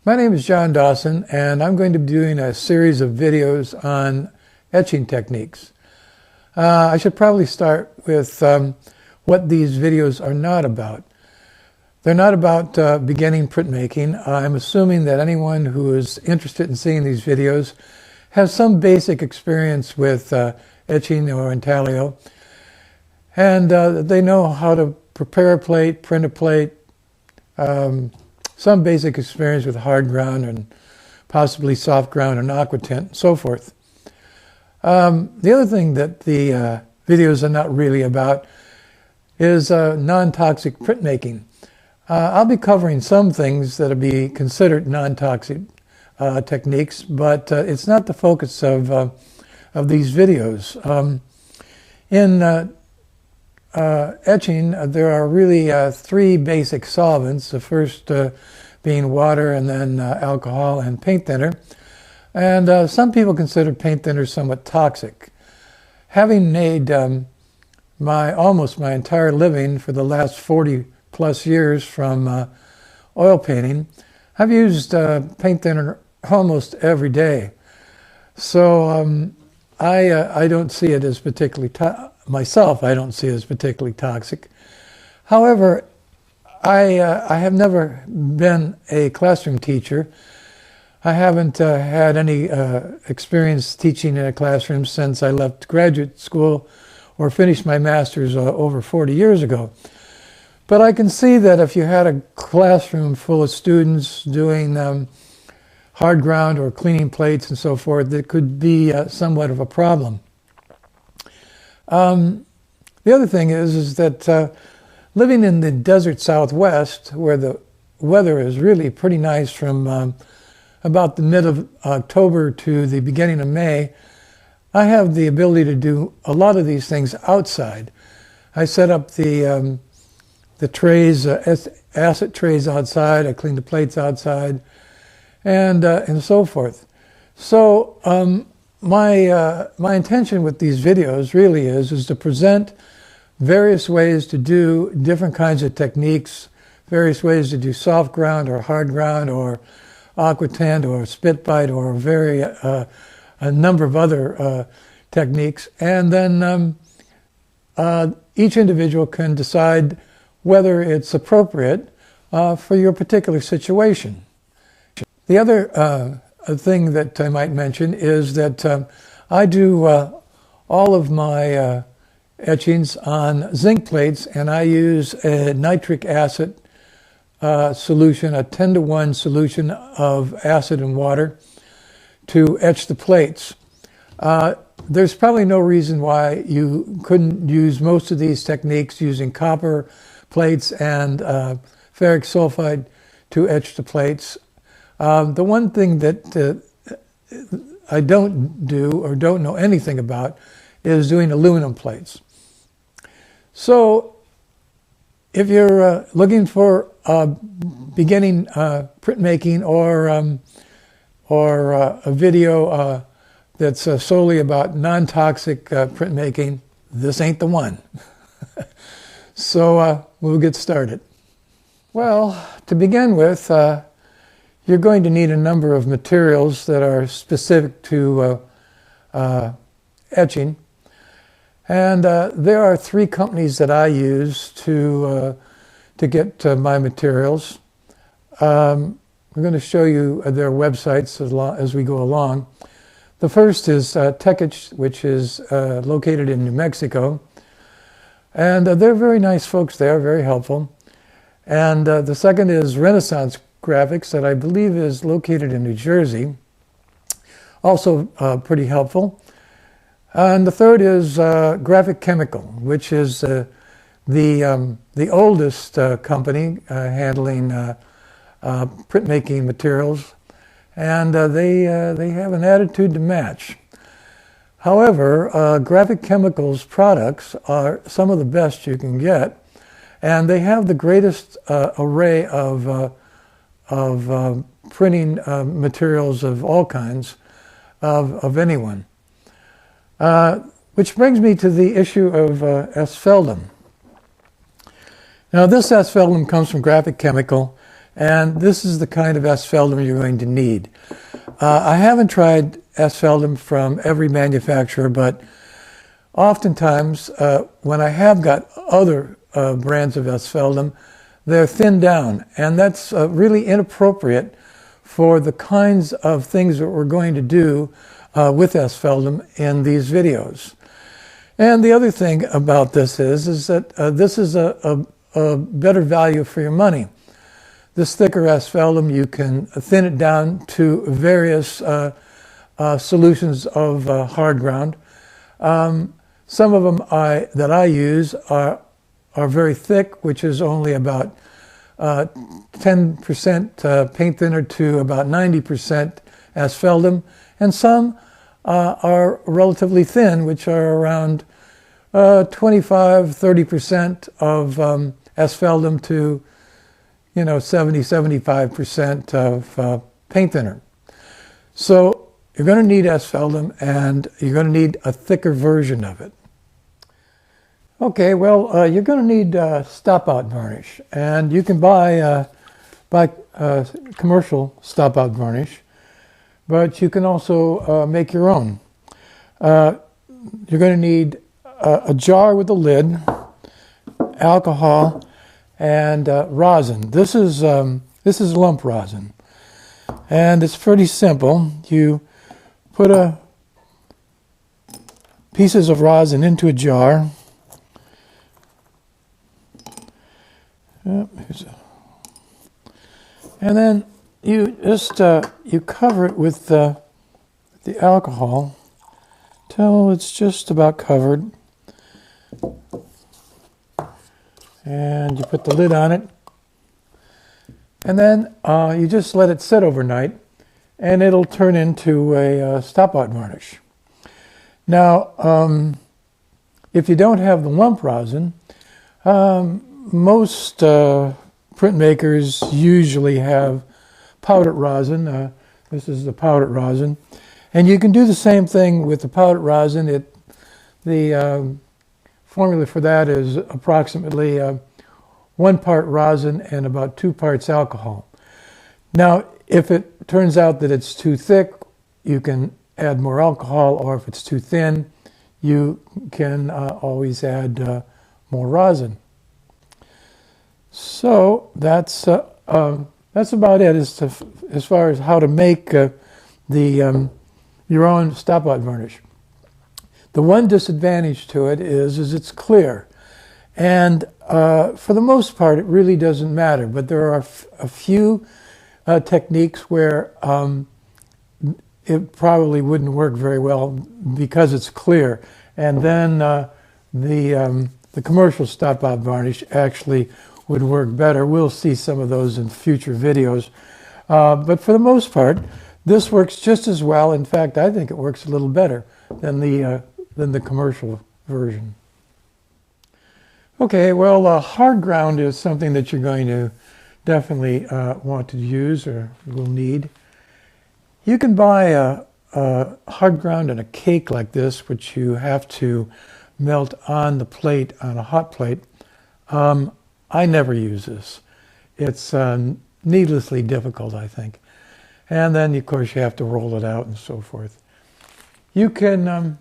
My name is John Dawson, and I'm going to be doing a series of videos on etching techniques. I should probably start with what these videos are not about. They're not about beginning printmaking. I'm assuming that anyone who is interested in seeing these videos has some basic experience with etching or intaglio, and they know how to prepare a plate, print a plate, some basic experience with hard ground and possibly soft ground and aquatint and so forth. The other thing that the videos are not really about is non-toxic printmaking. I'll be covering some things that will be considered non-toxic techniques, but it's not the focus of these videos. In etching, there are really three basic solvents, the first being water and then alcohol and paint thinner. And some people consider paint thinner somewhat toxic. Having made almost my entire living for the last 40 plus years from oil painting, I've used paint thinner almost every day. So I don't see it as particularly myself, I don't see it as particularly toxic. However, I have never been a classroom teacher. I haven't had any experience teaching in a classroom since I left graduate school or finished my master's over 40 years ago. But I can see that if you had a classroom full of students doing hard ground or cleaning plates and so forth, it could be somewhat of a problem. The other thing is that living in the desert Southwest, where the weather is really pretty nice from about the mid of October to the beginning of May, I have the ability to do a lot of these things outside. I set up the trays, acid trays outside, I clean the plates outside, and so forth. So my intention with these videos really is to present various ways to do different kinds of techniques, various ways to do soft ground or hard ground or aquatint or spit bite or a number of other techniques, and then each individual can decide whether it's appropriate for your particular situation. The other thing that I might mention is that I do all of my etchings on zinc plates, and I use a nitric acid solution, a 10-to-1 solution of acid and water to etch the plates. There's probably no reason why you couldn't use most of these techniques using copper plates and ferric sulfide to etch the plates. The one thing that I don't do or don't know anything about is doing aluminum plates. So if you're looking for beginning printmaking or a video that's solely about non-toxic printmaking, this ain't the one. So we'll get started. Well, to begin with, you're going to need a number of materials that are specific to etching. And there are three companies that I use to get my materials. I'm going to show you their websites as we go along. The first is ETCHING, which is located in New Mexico. And they're very nice folks there, very helpful. And the second is Renaissance Graphics, that I believe is located in New Jersey. Also pretty helpful. And the third is Graphic Chemical, which is the oldest company handling printmaking materials, and they have an attitude to match. However, Graphic Chemical's products are some of the best you can get, and they have the greatest array of printing materials of all kinds of anyone. Which brings me to the issue of asphaltum. Now, this asphaltum comes from Graphic Chemical, And this is the kind of asphaltum you're going to need. I haven't tried asphaltum from every manufacturer, but oftentimes when I have got other brands of asphaltum, they're thinned down, and that's really inappropriate for the kinds of things that we're going to do with asphaltum in these videos. And the other thing about this is that this is a better value for your money. This thicker asphaltum, you can thin it down to various solutions of hard ground. Some of them that I use are very thick, which is only about 10% paint thinner to about 90% asphaltum, and some are relatively thin, which are around 25-30% of asphaltum to 70-75% of paint thinner. So you're going to need asphaltum, and you're going to need a thicker version of it. Okay, well, you're going to need Stopout varnish, and you can buy commercial Stopout varnish, but you can also make your own. You're going to need a jar with a lid, alcohol, and rosin. This is lump rosin, and it's pretty simple. You put pieces of rosin into a jar. And then you just you cover it with the alcohol till it's just about covered, and you put the lid on it, and then you just let it sit overnight, and it'll turn into a Stopout varnish. Now, if you don't have the lump rosin, most printmakers usually have powdered rosin. This is the powdered rosin. And you can do the same thing with the powdered rosin. The formula for that is approximately 1 part rosin and about 2 parts alcohol. Now, if it turns out that it's too thick, you can add more alcohol, or if it's too thin, you can always add more rosin. So that's about it as far as how to make your own Stopout varnish. The one disadvantage to it is it's clear, and for the most part it really doesn't matter. But there are a few techniques where it probably wouldn't work very well because it's clear, and then the commercial Stopout varnish actually would work better. We'll see some of those in future videos. But for the most part, this works just as well. In fact, I think it works a little better than the commercial version. Okay, well, hard ground is something that you're going to definitely want to use or will need. You can buy a hard ground in a cake like this, which you have to melt on the plate, on a hot plate. I never use this. It's needlessly difficult, I think. And then, of course, you have to roll it out and so forth. You can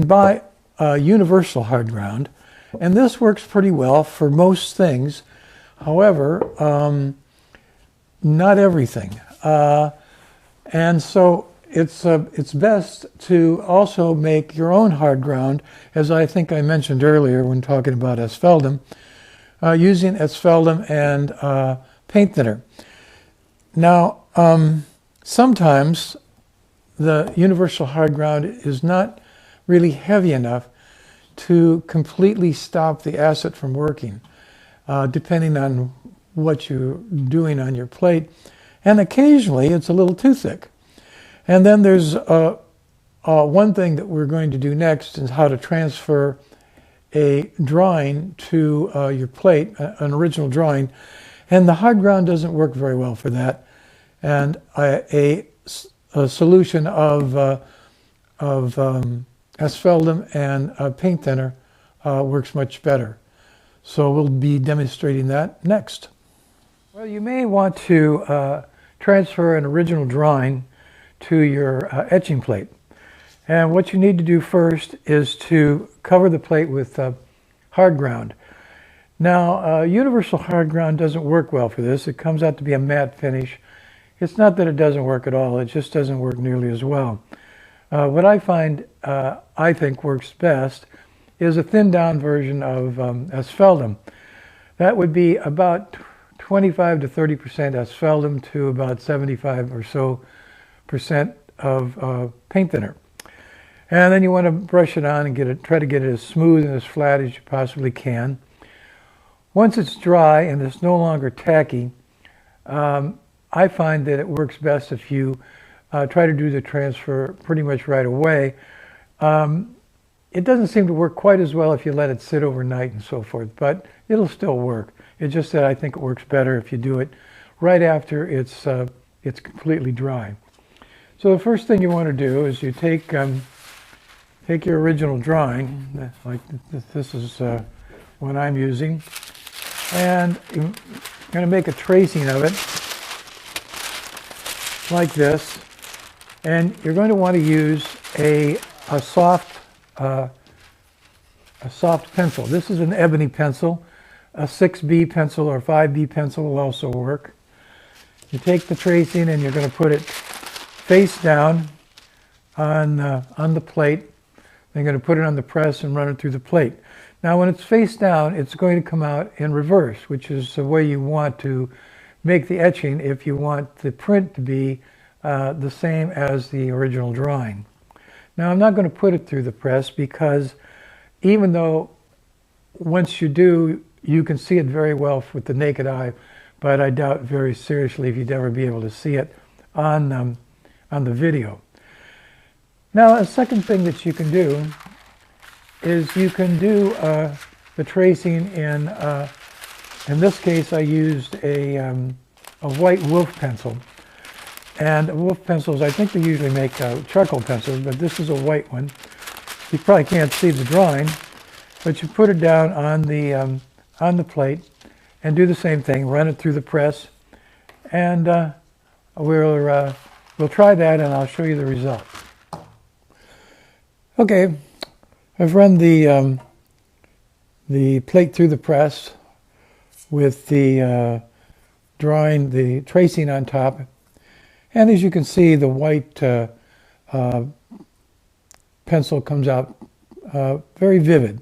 buy a universal hard ground, and this works pretty well for most things. However, not everything. And so it's best to also make your own hard ground, as I think I mentioned earlier when talking about asphaltum, using asphaltum and paint thinner. Now, sometimes the universal hard ground is not really heavy enough to completely stop the acid from working, depending on what you're doing on your plate. And occasionally it's a little too thick. And then there's one thing that we're going to do next is how to transfer a drawing to your plate, an original drawing, and the hard ground doesn't work very well for that. And a solution of asphaltum and paint thinner works much better. So we'll be demonstrating that next. Well, you may want to transfer an original drawing to your etching plate. And what you need to do first is to cover the plate with hard ground. Now, universal hard ground doesn't work well for this. It comes out to be a matte finish. It's not that it doesn't work at all, it just doesn't work nearly as well. What I find, I think works best is a thinned down version of asphaltum. That would be about 25 to 30% asphaltum to about 75 or so percent of paint thinner. And then you want to brush it on and try to get it as smooth and as flat as you possibly can. Once it's dry and it's no longer tacky, I find that it works best if you try to do the transfer pretty much right away. It doesn't seem to work quite as well if you let it sit overnight and so forth, but it'll still work. It's just that I think it works better if you do it right after it's completely dry. So the first thing you want to do is you take your original drawing, like this is what I'm using, and you're going to make a tracing of it like this, and you're going to want to use a soft pencil. This is an ebony pencil. A 6B pencil or 5B pencil will also work. You take the tracing and you're going to put it face down on the plate. Then you're going to put it on the press and run it through the plate. Now when it's face down, it's going to come out in reverse, which is the way you want to make the etching if you want the print to be the same as the original drawing. Now I'm not going to put it through the press because even though once you do, you can see it very well with the naked eye, but I doubt very seriously if you'd ever be able to see it on the video. Now, a second thing that you can do is you can do the tracing in this case I used a white wolf pencil. And wolf pencils, I think they usually make charcoal pencils, but this is a white one. You probably can't see the drawing, but you put it down on the plate and do the same thing, run it through the press, and we'll try that and I'll show you the result. Okay, I've run the plate through the press with the drawing, the tracing on top, and as you can see, the white pencil comes out very vivid.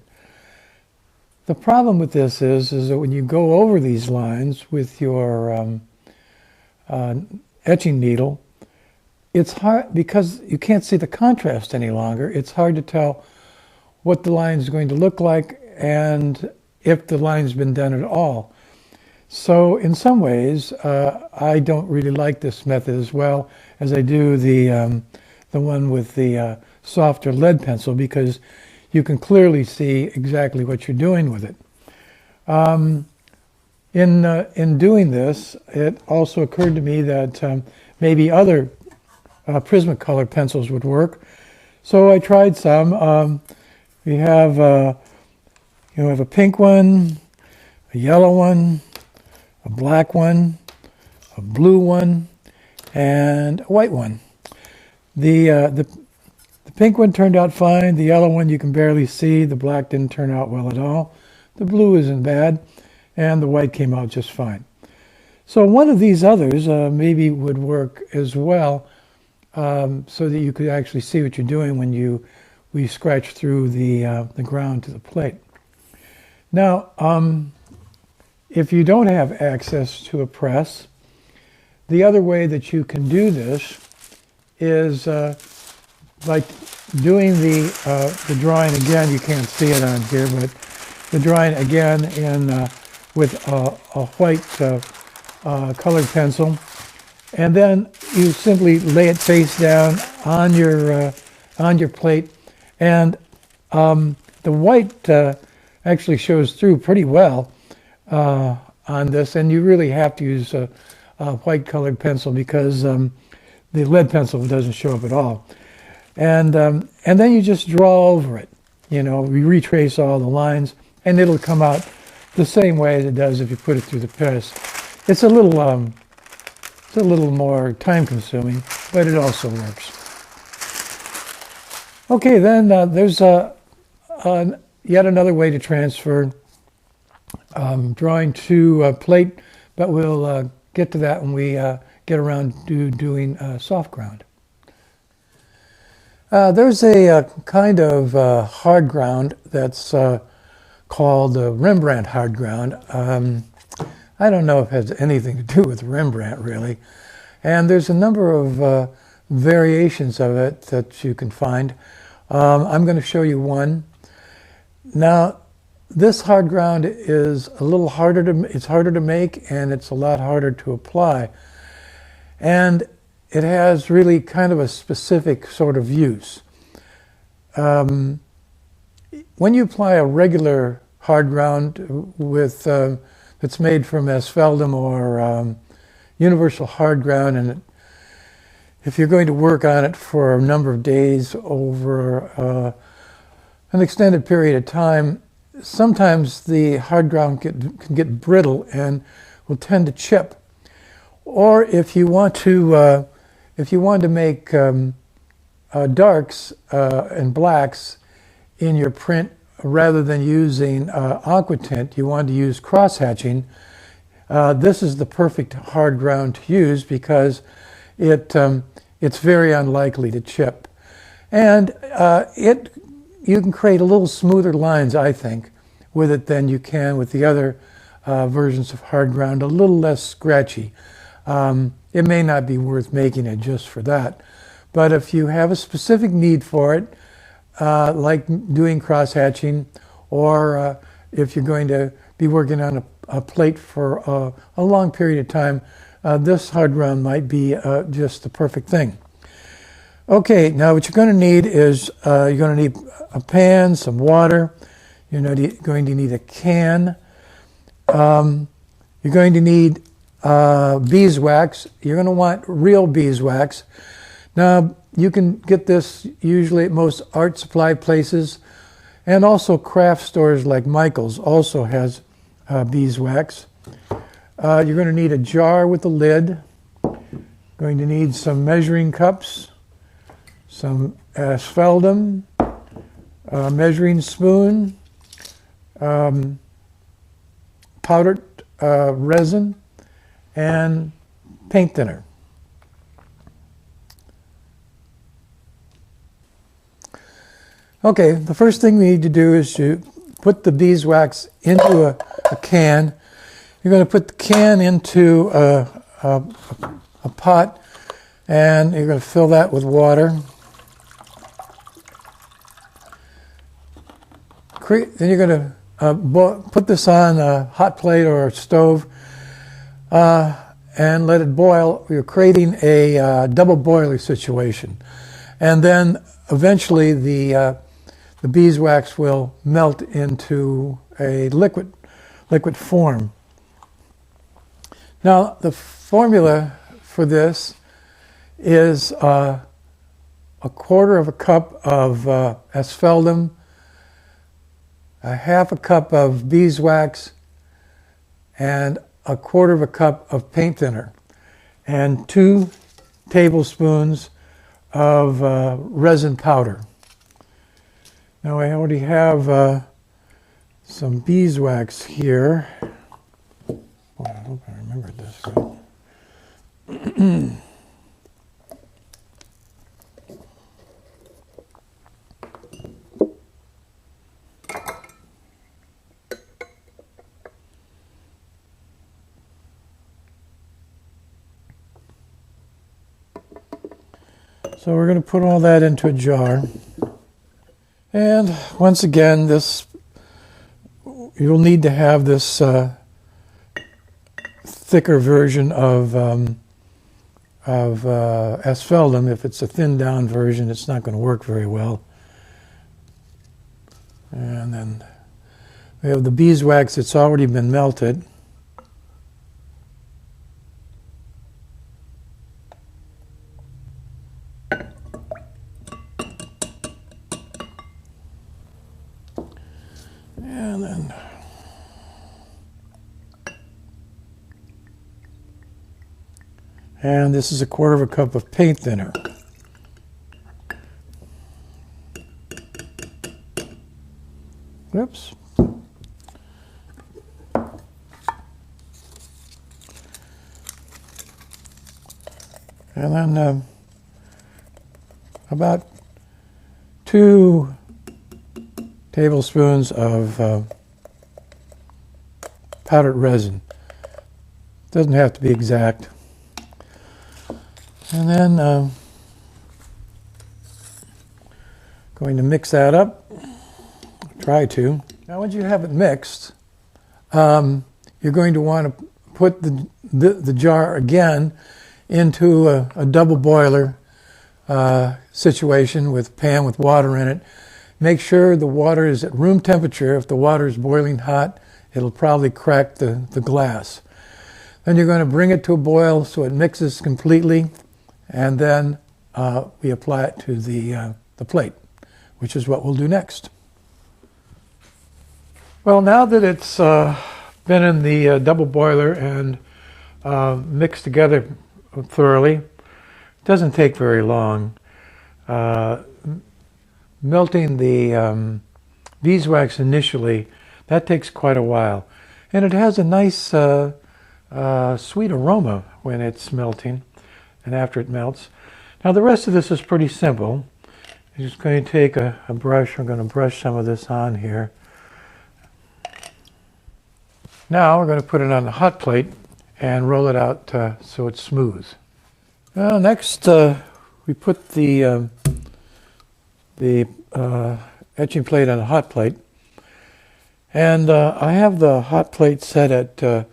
The problem with this is that when you go over these lines with your etching needle, it's hard, because you can't see the contrast any longer, it's hard to tell what the line is going to look like and if the line's been done at all. So in some ways, I don't really like this method as well as I do the one with the softer lead pencil, because you can clearly see exactly what you're doing with it. In doing this, it also occurred to me that maybe other Prismacolor pencils would work. So I tried some. We have have a pink one, a yellow one, a black one, a blue one, and a white one. The pink one turned out fine. The yellow one you can barely see. The black didn't turn out well at all. The blue isn't bad, and the white came out just fine. So one of these others maybe would work as well, so that you could actually see what you're doing when we scratch through the ground to the plate. Now, if you don't have access to a press, the other way that you can do this is like doing the drawing again. You can't see it on here, but the drawing again with a white colored pencil, and then you simply lay it face down on your plate, and the white actually shows through pretty well on this, and you really have to use a white colored pencil because the lead pencil doesn't show up at all. And then you just draw over it. You retrace all the lines, and it'll come out the same way as it does if you put it through the press. it's a little more time consuming, but it also works. Okay, then there's yet another way to transfer drawing to a plate, but we'll get to that when we get around to doing soft ground. There's a kind of hard ground that's called Rembrandt hard ground. I don't know if it has anything to do with Rembrandt, really. And there's a number of variations of it that you can find. I'm going to show you one. Now, this hard ground is a little harder it's harder to make, and it's a lot harder to apply. And it has really kind of a specific sort of use. When you apply a regular hard ground with that's made from asphaltum or universal hard ground, and if you're going to work on it for a number of days over an extended period of time, sometimes the hard ground can get brittle and will tend to chip. Or if you want to make darks and blacks in your print, rather than using aqua tint, you want to use cross hatching. This is the perfect hard ground to use because it's very unlikely to chip, and you can create a little smoother lines, I think, with it than you can with the other versions of hard ground. A little less scratchy. It may not be worth making it just for that, but if you have a specific need for it, like doing cross hatching, or if you're going to be working on a plate for a long period of time, this hard ground might be just the perfect thing. Okay, now what you're going to need is you're going to need a pan, some water. You're going to need a can. You're going to need beeswax. You're going to want real beeswax. Now, you can get this usually at most art supply places, and also craft stores like Michael's also has beeswax. You're going to need a jar with a lid. Going to need some measuring cups, some asphaltum, a measuring spoon, powdered resin, and paint thinner. Okay, the first thing we need to do is to put the beeswax into a can. You're going to put the can into a pot, and you're going to fill that with water. Then you're going to put this on a hot plate or a stove and let it boil. You're creating a double boiler situation. And then eventually the beeswax will melt into a liquid form. Now, the formula for this is a quarter of a cup of asphaltum, a half a cup of beeswax, and a quarter of a cup of paint thinner, and 2 tablespoons of resin powder. Now I already have some beeswax here. Boy, I hope I remembered this right. So we're going to put all that into a jar. And once again, you'll need to have this thicker version of asphaltum. If it's a thinned down version, it's not going to work very well. And then we have the beeswax that's already been melted. And then And this is 1/4 cup of paint thinner. Oops. And then about 2 tablespoons of powdered resin. Doesn't have to be exact. And then going to mix that up. Try to. Now once you have it mixed, you're going to want to put the jar again into a double boiler situation with a pan with water in it. Make sure the water is at room temperature. If the water is boiling hot, it'll probably crack the glass. Then you're going to bring it to a boil so it mixes completely, and then we apply it to the plate, which is what we'll do next. Well, now that it's been in the double boiler and mixed together thoroughly, it doesn't take very long. Melting the beeswax initially, that takes quite a while. And it has a nice sweet aroma when it's melting and after it melts. Now the rest of this is pretty simple. I'm just going to take a brush. I'm going to brush some of this on here. Now we're going to put it on the hot plate and roll it out so it's smooth. Well, next we put the etching plate on a hot plate, and I have the hot plate set at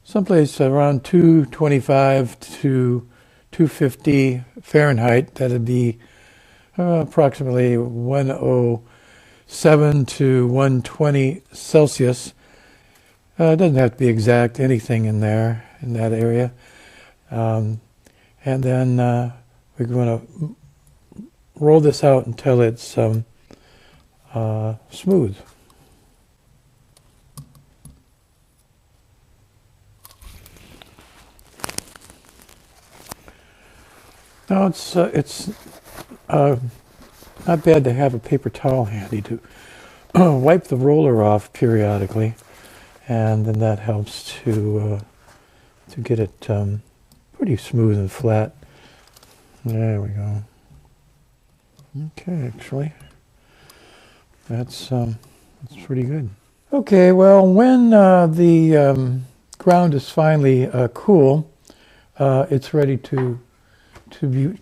someplace around 225 to 250 Fahrenheit. That'd be approximately 107 to 120 Celsius. It doesn't have to be exact, anything in there, in that area. And then we're going to roll this out until it's smooth. Now it's not bad to have a paper towel handy to wipe the roller off periodically, and then that helps to get it pretty smooth and flat. There we go. Okay, actually, that's pretty good. Okay, well, when the ground is finally cool, it's ready to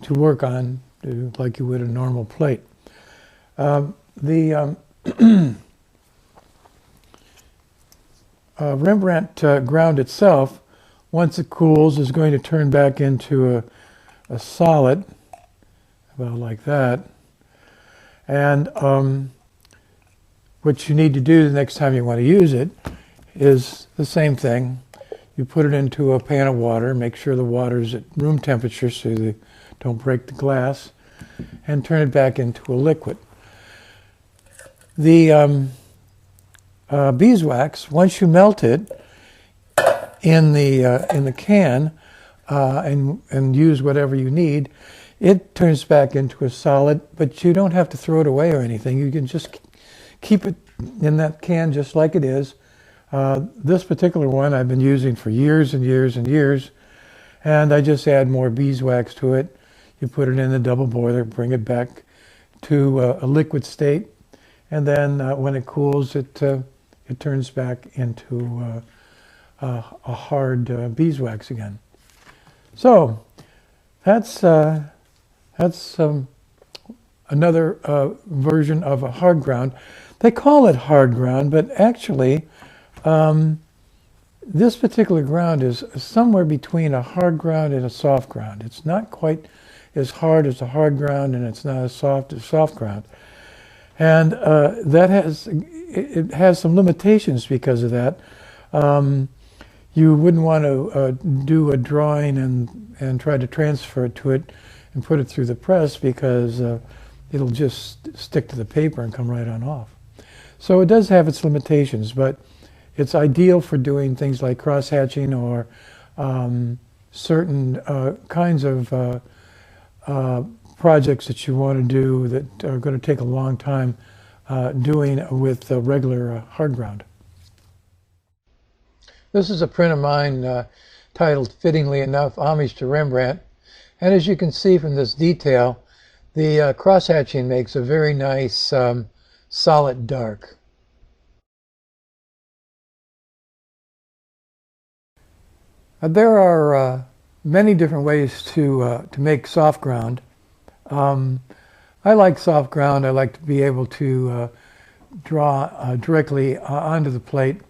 work on like you would a normal plate. The Rembrandt ground itself, once it cools, is going to turn back into a solid, about like that. And what you need to do the next time you want to use it is the same thing. You put it into a pan of water, make sure the water is at room temperature so you don't break the glass, and turn it back into a liquid. The beeswax, once you melt it in the can and use whatever you need, it turns back into a solid, but you don't have to throw it away or anything. You can just keep it in that can just like it is. This particular one I've been using for years and years and years, and I just add more beeswax to it. You put it in the double boiler, bring it back to a liquid state, and then when it cools, it turns back into a hard beeswax again. So that's another version of a hard ground. They call it hard ground, but actually this particular ground is somewhere between a hard ground and a soft ground. It's not quite as hard as a hard ground, and it's not as soft ground. And it has some limitations because of that. You wouldn't want to do a drawing and try to transfer it to it and put it through the press, because it'll just stick to the paper and come right on off. So it does have its limitations, but it's ideal for doing things like cross-hatching or certain kinds of projects that you want to do that are going to take a long time doing with regular hard ground. This is a print of mine titled, fittingly enough, Homage to Rembrandt. And as you can see from this detail, the cross-hatching makes a very nice solid dark. There are many different ways to make soft ground. I like soft ground. I like to be able to draw directly onto the plate.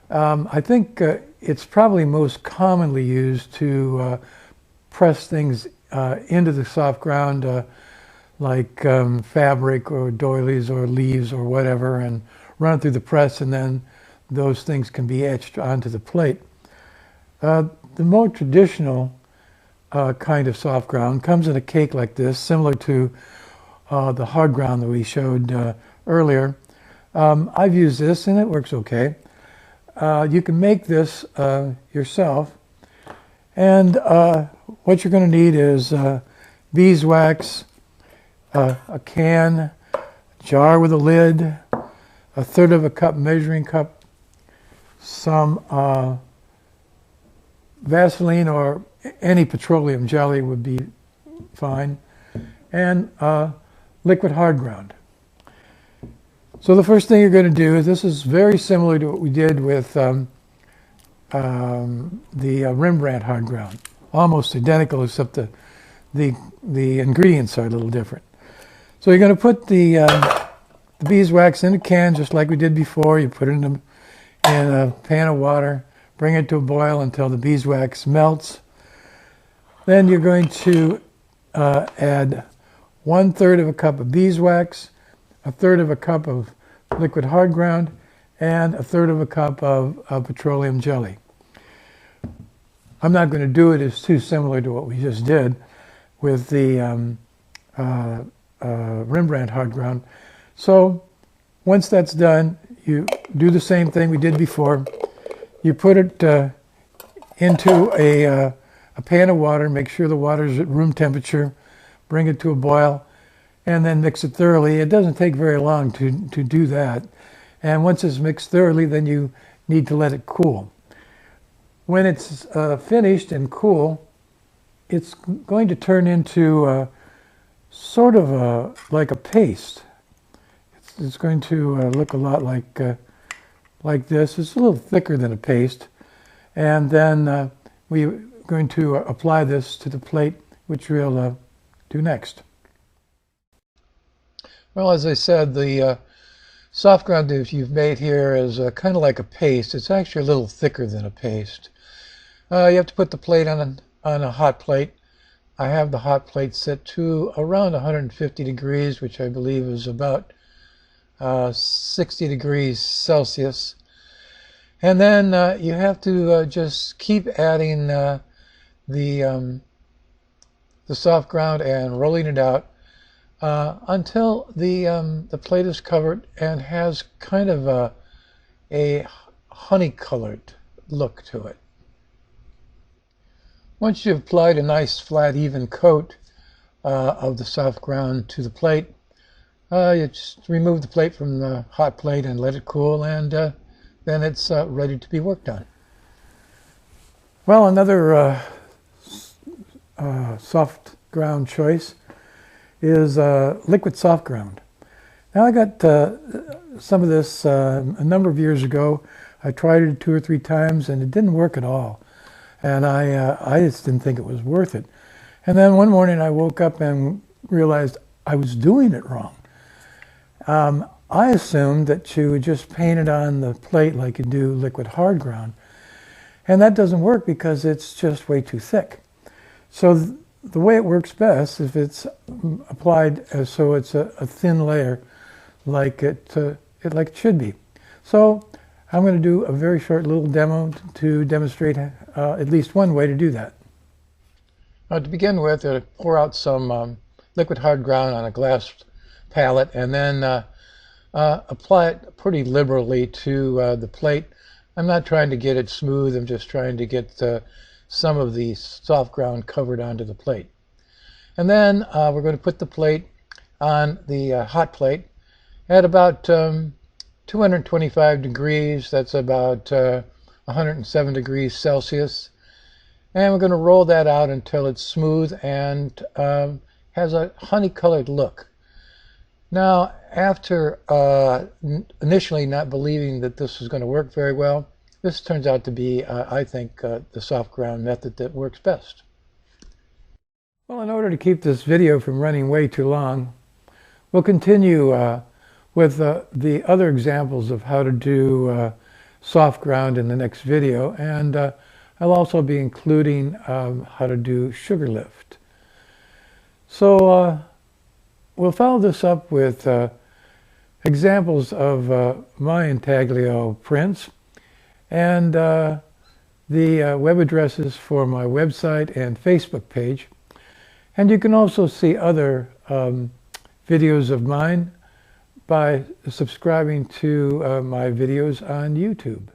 I think it's probably most commonly used to press things into the soft ground like fabric or doilies or leaves or whatever, and run it through the press, and then those things can be etched onto the plate. The more traditional kind of soft ground comes in a cake like this, similar to the hard ground that we showed earlier. I've used this and it works okay. You can make this yourself, and what you're going to need is beeswax, a can, a jar with a lid, 1/3 of a cup measuring cup, some Vaseline or any petroleum jelly would be fine, and liquid hard ground. So the first thing you're going to do is, this is very similar to what we did with the Rembrandt hard ground. Almost identical, except the ingredients are a little different. So you're going to put the beeswax in a can, just like we did before. You put it in a pan of water, bring it to a boil until the beeswax melts. Then you're going to add 1/3 of a cup of beeswax, 1/3 of a cup of liquid hard ground, and 1/3 of a cup of petroleum jelly. I'm not going to do it. It's too similar to what we just did with the Rembrandt hard ground. So once that's done, you do the same thing we did before. You put it into a pan of water, make sure the water is at room temperature, bring it to a boil, and then mix it thoroughly. It doesn't take very long to do that. And once it's mixed thoroughly, then you need to let it cool. When it's finished and cool, it's going to turn into sort of like a paste. It's going to look a lot like this. It's a little thicker than a paste. And then we're going to apply this to the plate, which we'll do next. Well, as I said, the soft ground that you've made here is kind of like a paste. It's actually a little thicker than a paste. You have to put the plate on a hot plate. I have the hot plate set to around 150 degrees, which I believe is about 60 degrees Celsius. And then you have to just keep adding the soft ground and rolling it out until the plate is covered and has kind of a honey-colored look to it. Once you've applied a nice, flat, even coat of the soft ground to the plate, you just remove the plate from the hot plate and let it cool, and then it's ready to be worked on. Well, another soft ground choice is liquid soft ground. Now, I got some of this a number of years ago. I tried it 2 or 3 times and it didn't work at all. And I just didn't think it was worth it. And then one morning I woke up and realized I was doing it wrong. I assumed that you would just paint it on the plate like you do liquid hard ground. And that doesn't work because it's just way too thick. So the way it works best is if it's applied so it's a thin layer like it should be. So I'm going to do a very short little demo to demonstrate at least one way to do that. To begin with, pour out some liquid hard ground on a glass palette, and then apply it pretty liberally to the plate. I'm not trying to get it smooth. I'm just trying to get some of the soft ground covered onto the plate. And then we're going to put the plate on the hot plate at about 225 degrees. That's about 107 degrees Celsius. And we're going to roll that out until it's smooth and has a honey-colored look. Now, after initially not believing that this was going to work very well, this turns out to be, I think, the soft ground method that works best. Well, in order to keep this video from running way too long, we'll continue with the other examples of how to do soft ground in the next video, and I'll also be including how to do sugar lift. So we'll follow this up with examples of my Intaglio prints and the web addresses for my website and Facebook page. And you can also see other videos of mine by subscribing to my videos on YouTube.